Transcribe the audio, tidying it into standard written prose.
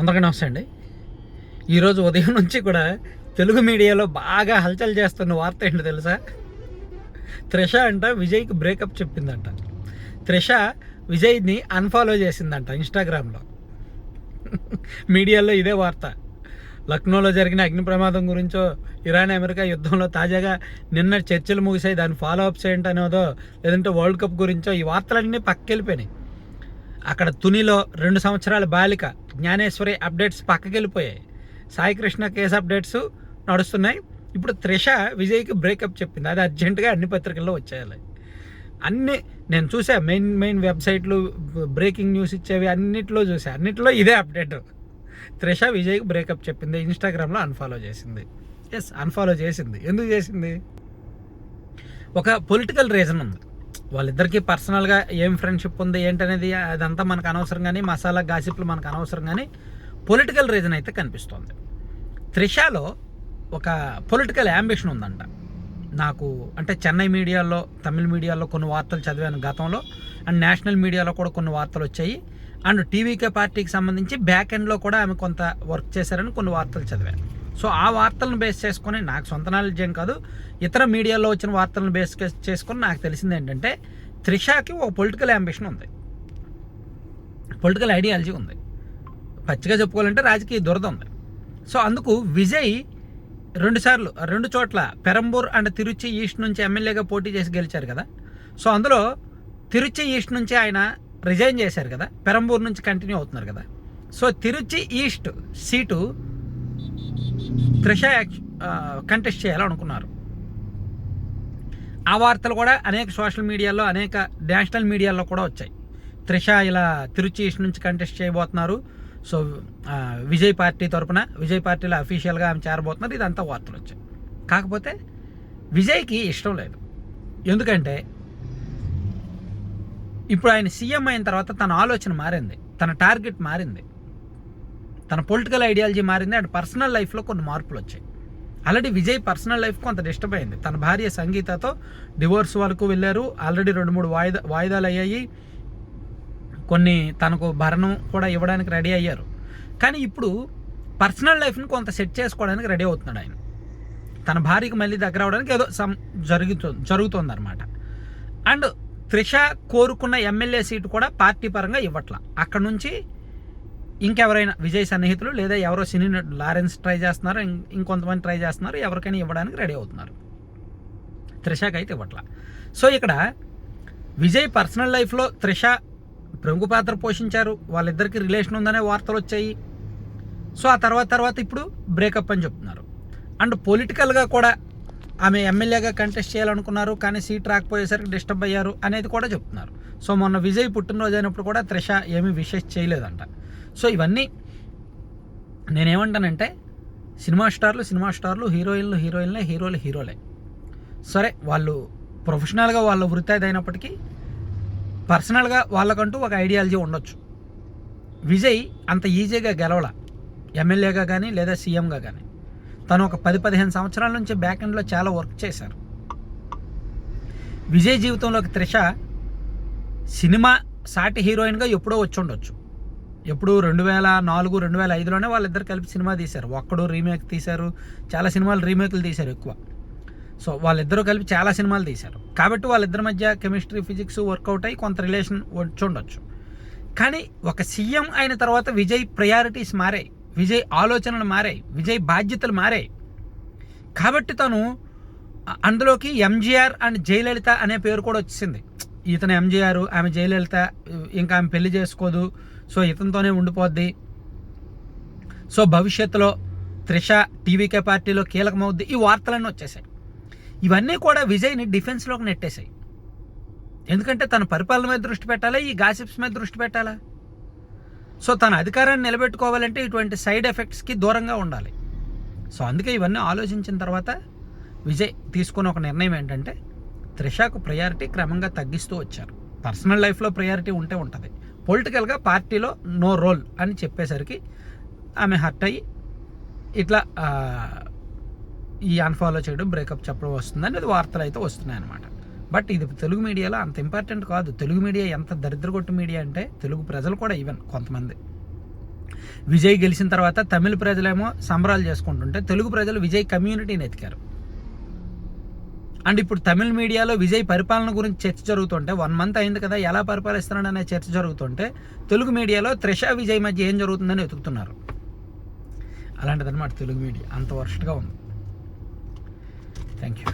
అందరికీ నమస్తే అండి. ఈరోజు ఉదయం నుంచి కూడా తెలుగు మీడియాలో బాగా హల్చల్ చేస్తున్న వార్త ఏంటో తెలుసా? త్రిష అంట విజయ్కి బ్రేకప్ చెప్పిందంట. త్రిష విజయ్ని అన్ఫాలో చేసిందంట ఇన్స్టాగ్రామ్లో. మీడియాలో ఇదే వార్త. లక్నోలో జరిగిన అగ్ని ప్రమాదం గురించో, ఇరాన్ అమెరికా యుద్ధంలో తాజాగా నిన్న చర్చలు ముగిసాయి, దాని ఫాలో అప్స్ ఏంటనేదో, లేదంటే వరల్డ్ కప్ గురించో ఈ వార్తలన్నీ పక్కకెళ్ళిపోయినాయి. అక్కడ తునిలో 2 సంవత్సరాల బాలిక జ్ఞానేశ్వరి అప్డేట్స్ పక్కకెళ్ళిపోయాయి. సాయికృష్ణ కేసు అప్డేట్స్ నడుస్తున్నాయి. ఇప్పుడు త్రిష విజయ్కి బ్రేకప్ చెప్పింది. అది అర్జెంటుగా అన్ని పత్రికల్లో వచ్చేయాలి. అన్నీ నేను చూసా, మెయిన్ వెబ్సైట్లు బ్రేకింగ్ న్యూస్ ఇచ్చేవి అన్నిట్లో చూసా. అన్నిట్లో ఇదే అప్డేట్. త్రిష విజయ్కి బ్రేకప్ చెప్పింది. ఇన్స్టాగ్రామ్లో అన్ఫాలో చేసింది. అన్ఫాలో చేసింది. ఎందుకు చేసింది? ఒక పొలిటికల్ రీజన్ ఉంది. వాళ్ళిద్దరికీ పర్సనల్గా ఏం ఫ్రెండ్షిప్ ఉంది ఏంటనేది అదంతా మనకు అనవసరం, కానీ మసాలా గాసిప్లు మనకు అనవసరం, కానీ పొలిటికల్ రీజన్ అయితే కనిపిస్తోంది. త్రిషలో ఒక పొలిటికల్ యాంబిషన్ ఉందంట. నాకు అంటే చెన్నై మీడియాలో, తమిళ మీడియాలో కొన్ని వార్తలు చదివాను గతంలో, అండ్ నేషనల్ మీడియాలో కూడా కొన్ని వార్తలు వచ్చాయి. అండ్ టీవీకే పార్టీకి సంబంధించి బ్యాక్ ఎండ్లో కూడా ఆమె కొంత వర్క్ చేశారని కొన్ని వార్తలు చదివాను. సో ఆ వార్తలను బేస్ చేసుకొని, నాకు సొంత నాలెడ్జ్ ఏం కాదు, ఇతర మీడియాలో వచ్చిన వార్తలను బేస్ చేసుకొని నాకు తెలిసింది ఏంటంటే, త్రిషకి ఒక పొలిటికల్ యాంబిషన్ ఉంది, పొలిటికల్ ఐడియాలజీ ఉంది. పచ్చిగా చెప్పుకోవాలంటే రాజకీయ దురద ఉంది. సో అందుకు విజయ్ 2 చోట్ల పెరంబూర్ అండ్ తిరుచి ఈస్ట్ నుంచి ఎమ్మెల్యేగా పోటీ చేసి గెలిచారు కదా. సో అందులో తిరుచి ఈస్ట్ నుంచి ఆయన రిజైన్ చేశారు కదా, పెరంబూర్ నుంచి కంటిన్యూ అవుతున్నారు కదా. So Tiruchi east seat Trisha contest చేయాలనుకున్నారు. ఆ వార్తలు కూడా అనేక సోషల్ మీడియాలో, అనేక నేషనల్ మీడియాలో కూడా వచ్చాయి. త్రిష ఇలా తిరుచి ఈస్ట్ నుంచి కంటెస్ట్ చేయబోతున్నారు. సో విజయ్ పార్టీ తరపున, విజయ్ పార్టీలో అఫీషియల్గా ఆమె చేరబోతున్నారు. ఇదంతా వార్తలు వచ్చాయి. కాకపోతే విజయ్కి ఇష్టం లేదు. ఎందుకంటే ఇప్పుడు ఆయన సీఎం అయిన తర్వాత తన ఆలోచన మారింది, తన టార్గెట్ మారింది, తన పొలిటికల్ ఐడియాలజీ మారింది. అండ్ పర్సనల్ లైఫ్లో కొన్ని మార్పులు వచ్చాయి. ఆల్రెడీ విజయ్ పర్సనల్ లైఫ్ కొంత డిస్టర్బ్ అయింది. తన భార్య సంగీతతో డివోర్స్ వరకు వెళ్ళారు. ఆల్రెడీ 2-3 వాయిదాలు అయ్యాయి. కొన్ని తనకు భరణం కూడా ఇవ్వడానికి రెడీ అయ్యారు. కానీ ఇప్పుడు పర్సనల్ లైఫ్ని కొంత సెట్ చేసుకోవడానికి రెడీ అవుతున్నాడు ఆయన. తన భార్యకు మళ్ళీ దగ్గర అవడానికి ఏదో జరుగుతుందన్నమాట. అండ్ త్రిష కోరుకున్న ఎమ్మెల్యే సీటు కూడా పార్టీ పరంగా ఇవ్వట్ల. అక్కడ నుంచి ఇంకెవరైనా విజయ్ సన్నిహితులు లేదా ఎవరో సినీ నటుడు లారెన్స్ ట్రై చేస్తున్నారు, ఇంకొంతమంది ట్రై చేస్తున్నారు, ఎవరికైనా ఇవ్వడానికి రెడీ అవుతున్నారు. త్రిషకి అయితే ఇవ్వట్ల. సో ఇక్కడ విజయ్ పర్సనల్ లైఫ్లో త్రిష ప్రముఖ పాత్ర పోషించారు, వాళ్ళిద్దరికి రిలేషన్ ఉందనే వార్తలు వచ్చాయి. సో ఆ తర్వాత ఇప్పుడు బ్రేకప్ అని చెప్తున్నారు. అండ్ పొలిటికల్గా కూడా ఆమె ఎమ్మెల్యేగా కంటెస్ట్ చేయాలనుకున్నారు, కానీ సీట్ రాకపోయేసరికి డిస్టర్బ్ అయ్యారు అనేది కూడా చెప్తున్నారు. సో మొన్న విజయ్ పుట్టినరోజు అయినప్పుడు కూడా త్రిష ఏమీ విషెస్ చేయలేదంట. సో ఇవన్నీ నేనేమంటానంటే, సినిమా స్టార్లు, హీరోలే. సరే, వాళ్ళు ప్రొఫెషనల్గా వాళ్ళ వృత్తి అయినప్పటికీ పర్సనల్గా వాళ్ళకంటూ ఒక ఐడియాలజీ ఉండొచ్చు. విజయ్ అంత ఈజీగా గెలవల, ఎమ్మెల్యేగా కానీ లేదా సీఎంగా కానీ. తను ఒక 10-15 సంవత్సరాల నుంచి బ్యాక్ ఎండ్లో చాలా వర్క్ చేశారు. విజయ్ జీవితంలోకి త్రిష సినిమా సాటి హీరోయిన్గా ఎప్పుడో వచ్చి ఉండొచ్చు. ఎప్పుడు 2004-2005లోనే వాళ్ళిద్దరు కలిపి సినిమా తీశారు. ఒక్కడు రీమేక్ తీశారు, చాలా సినిమాలు రీమేక్లు తీశారు ఎక్కువ. సో వాళ్ళిద్దరూ కలిపి చాలా సినిమాలు తీశారు. కాబట్టి వాళ్ళిద్దరి మధ్య కెమిస్ట్రీ, ఫిజిక్స్ వర్కౌట్ అయ్యి కొంత రిలేషన్ వచ్చి ఉండొచ్చు. కానీ ఒక సీఎం అయిన తర్వాత విజయ్ ప్రయారిటీస్ మారాయి, విజయ్ ఆలోచనలు మారాయి, విజయ్ బాధ్యతలు మారాయి. కాబట్టి తను అందులోకి ఎంజీఆర్ అండ్ జయలలిత అనే పేరు కూడా వచ్చింది. ఇతను ఎంజీఆర్, ఆమె జయలలిత, ఇంకా ఆమె పెళ్లి చేసుకోదు, సో ఇతనితోనే ఉండిపోద్ది. సో భవిష్యత్తులో త్రిష టీవీకే పార్టీలో కీలకమవుద్ది. ఈ వార్తలన్నీ వచ్చేసాయి. ఇవన్నీ కూడా విజయ్ని డిఫెన్స్లోకి నెట్టేశాయి. ఎందుకంటే తన పరిపాలన మీద దృష్టి పెట్టాలా, ఈ గాసిప్స్ మీద దృష్టి పెట్టాలా? సో తన అధికారాన్ని నిలబెట్టుకోవాలంటే ఇటువంటి సైడ్ ఎఫెక్ట్స్కి దూరంగా ఉండాలి. సో అందుకే ఇవన్నీ ఆలోచించిన తర్వాత విజయ్ తీసుకున్న ఒక నిర్ణయం ఏంటంటే, త్రిషకు ప్రయారిటీ క్రమంగా తగ్గిస్తూ వచ్చారు. పర్సనల్ లైఫ్లో ప్రయారిటీ ఉంటే ఉంటుంది, పొలిటికల్గా పార్టీలో నో రోల్ అని చెప్పేసరికి ఆమె హర్ట్ అయ్యి ఇట్లా ఈ అన్ఫాలో చేయడం, బ్రేకప్ చెప్పడం వస్తుందని అది వార్తలు అయితే వస్తున్నాయి అన్నమాట. బట్ ఇది తెలుగు మీడియాలో అంత ఇంపార్టెంట్ కాదు. తెలుగు మీడియా ఎంత దరిద్రగొట్టు మీడియా అంటే, తెలుగు ప్రజలు కూడా ఈవెన్ కొంతమంది విజయ్ గెలిచిన తర్వాత తమిళ ప్రజలేమో సంబరాలు చేసుకుంటుంటే తెలుగు ప్రజలు విజయ్ కమ్యూనిటీని ఎతికారు. అండ్ ఇప్పుడు తమిళ మీడియాలో విజయ్ పరిపాలన గురించి చర్చ జరుగుతుంటే 1 month అయింది కదా, ఎలా పరిపాలిస్తున్నాడనే చర్చ జరుగుతుంటే తెలుగు మీడియాలో త్రిష విజయ్ మధ్య ఏం జరుగుతుందని వెతుకుతున్నారు. అలాంటిదన్నమాట తెలుగు మీడియా, అంత వర్స్ట్గా ఉంది. Thank you.